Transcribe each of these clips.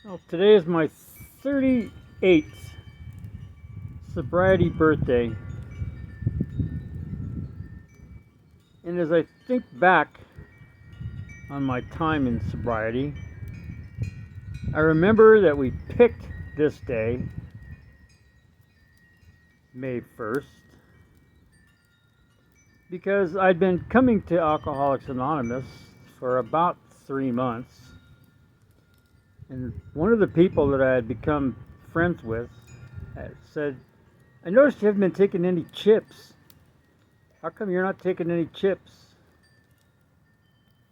Well, today is my 38th sobriety birthday, and as I think back on my time in sobriety, I remember that we picked this day, May 1st, because I'd been coming to Alcoholics Anonymous for about 3 months, and one of the people that I had become friends with had said, "I noticed you haven't been taking any chips. How come you're not taking any chips?"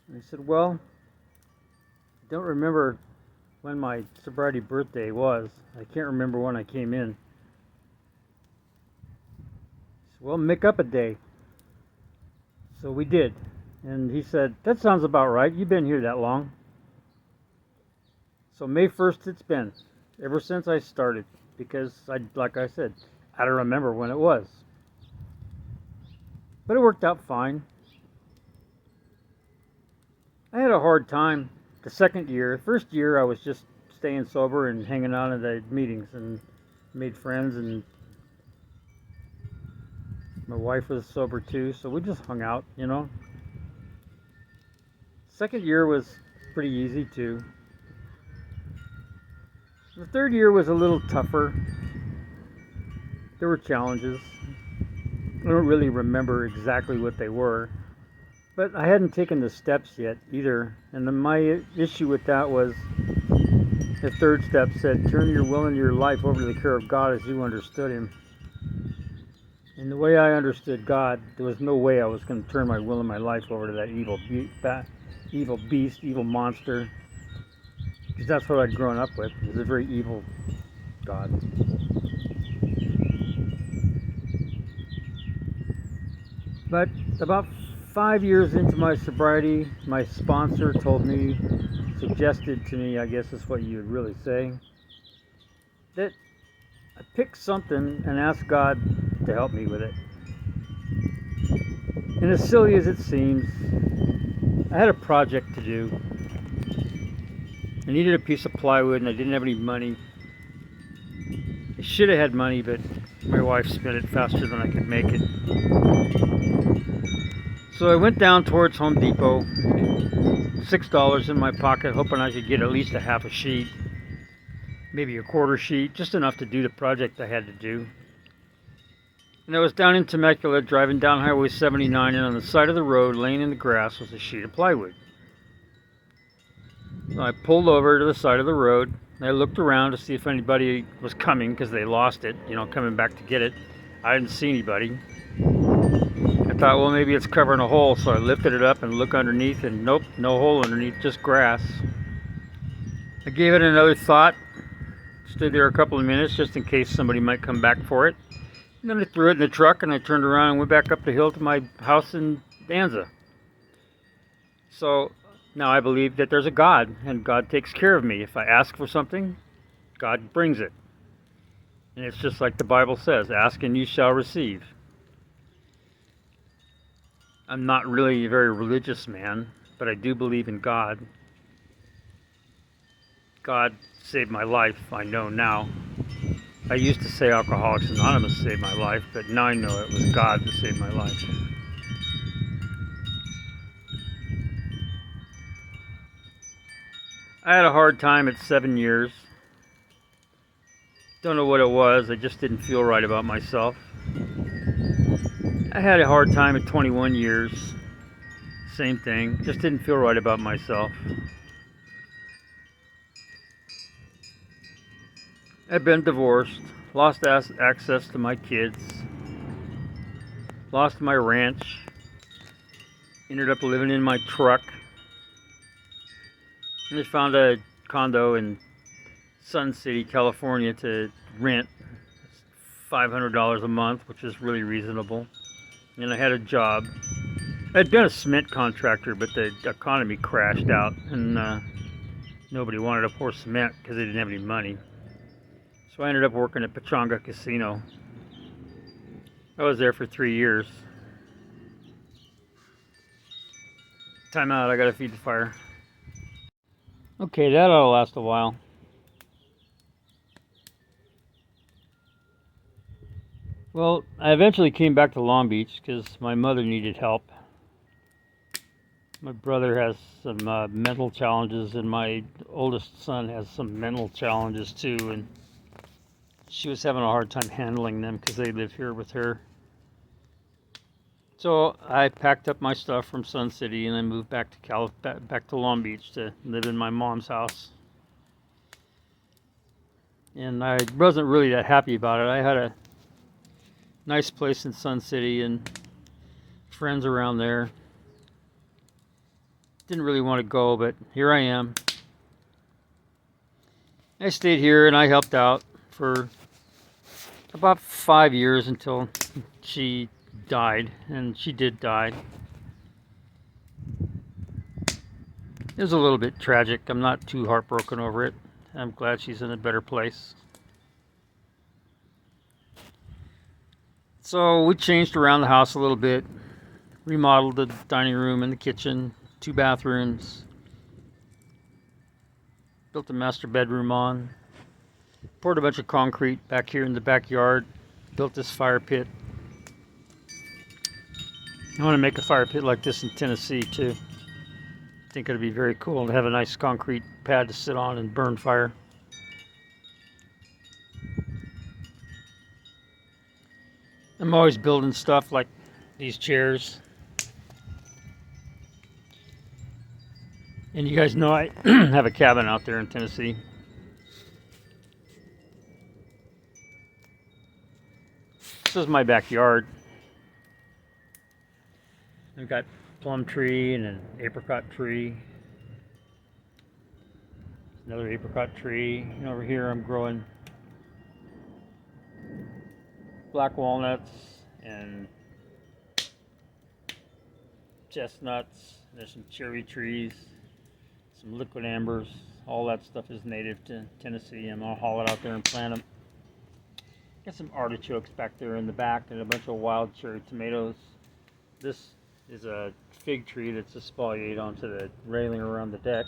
And I said, "Well, I don't remember when my sobriety birthday was. I can't remember when I came in." He said, "Well, make up a day." So we did. And he said, "That sounds about right. You've been here that long." So May 1st it's been, ever since I started, because like I said, I don't remember when it was. But it worked out fine. I had a hard time the second year. First year I was just staying sober and hanging out at the meetings and made friends, and my wife was sober too, so we just hung out. Second year was pretty easy too. The third year was a little tougher. There were challenges. I don't really remember exactly what they were, but I hadn't taken the steps yet either. And then my issue with that was the third step said, "Turn your will and your life over to the care of God as you understood Him." And the way I understood God, there was no way I was going to turn my will and my life over to that evil beast, evil monster, because that's what I'd grown up with. It was a very evil God. But about 5 years into my sobriety, my sponsor suggested to me, I guess is what you would really say, that I pick something and ask God to help me with it. And as silly as it seems, I had a project to do. I needed a piece of plywood and I didn't have any money. I should have had money, but my wife spent it faster than I could make it. So I went down towards Home Depot, $6 in my pocket, hoping I could get at least a half a sheet, maybe a quarter sheet, just enough to do the project I had to do. And I was down in Temecula, driving down Highway 79, and on the side of the road, laying in the grass, was a sheet of plywood. So I pulled over to the side of the road, and I looked around to see if anybody was coming, because they lost it, coming back to get it. I didn't see anybody. I thought, well, maybe it's covering a hole, so I lifted it up and looked underneath, and nope, no hole underneath, just grass. I gave it another thought, stood there a couple of minutes just in case somebody might come back for it. And then I threw it in the truck and I turned around and went back up the hill to my house in Danza. So now I believe that there's a God, and God takes care of me. If I ask for something, God brings it. And it's just like the Bible says, ask and you shall receive. I'm not really a very religious man, but I do believe in God. God saved my life, I know now. I used to say Alcoholics Anonymous saved my life, but now I know it was God that saved my life. I had a hard time at 7 years. Don't know what it was, I just didn't feel right about myself. I had a hard time at 21 years. Same thing, just didn't feel right about myself. I've been divorced, lost access to my kids, lost my ranch, ended up living in my truck, and I found a condo in Sun City, California to rent. It's $500 a month, which is really reasonable. And I had a job. I'd been a cement contractor, but the economy crashed out, and nobody wanted to pour cement because they didn't have any money. So I ended up working at Pechanga Casino. I was there for 3 years. Time out, I gotta feed the fire. Okay, that ought to last a while. Well, I eventually came back to Long Beach because my mother needed help. My brother has some mental challenges, and my oldest son has some mental challenges too, and she was having a hard time handling them because they live here with her. So I packed up my stuff from Sun City and I moved back to back to Long Beach to live in my mom's house. And I wasn't really that happy about it. I had a nice place in Sun City and friends around there. Didn't really want to go, but here I am. I stayed here and I helped out for about 5 years until she died, and she did die. It was a little bit tragic. I'm not too heartbroken over it. I'm glad she's in a better place. So we changed around the house a little bit, remodeled the dining room and the kitchen, 2 bathrooms, built a master bedroom on, poured a bunch of concrete back here in the backyard, built this fire pit. I want to make a fire pit like this in Tennessee too. I think it'd be very cool to have a nice concrete pad to sit on and burn fire. I'm always building stuff like these chairs. And you guys know I have a cabin out there in Tennessee. This is my backyard. I've got a plum tree and an apricot tree. Another apricot tree. And over here I'm growing black walnuts and chestnuts. There's some cherry trees, some liquid ambers. All that stuff is native to Tennessee. I'm gonna haul it out there and plant them. Got some artichokes back there in the back and a bunch of wild cherry tomatoes. This is a fig tree that's espalier onto the railing around the deck.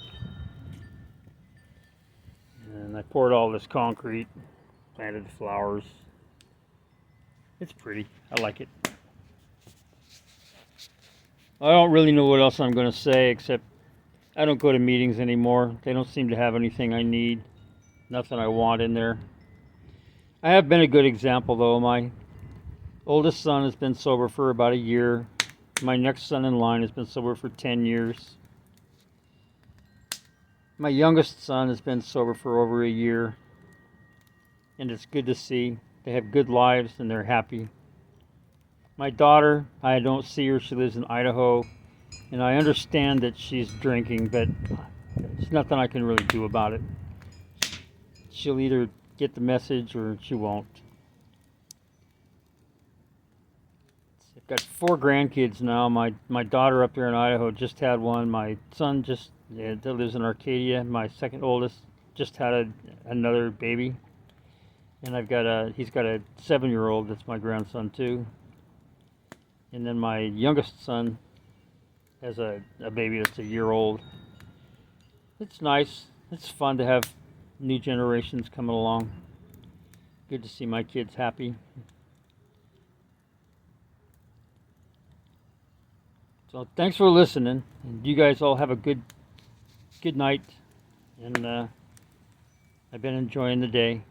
And I poured all this concrete, planted the flowers. It's pretty. I like it. I don't really know what else I'm going to say, except I don't go to meetings anymore. They don't seem to have anything I need. Nothing I want in there. I have been a good example, though. My oldest son has been sober for about a year. My next son in line has been sober for 10 years. My youngest son has been sober for over a year. And it's good to see. They have good lives and they're happy. My daughter, I don't see her. She lives in Idaho. And I understand that she's drinking, but there's nothing I can really do about it. She'll either get the message or she won't. I've got 4 grandkids now. My daughter up there in Idaho just had one. My son that lives in Arcadia. My second oldest just had another baby. And he's got a 7-year-old that's my grandson too. And then my youngest son has a baby that's a year old. It's nice. It's fun to have new generations coming along. Good to see my kids happy. So thanks for listening. And you guys all have a good night. And I've been enjoying the day.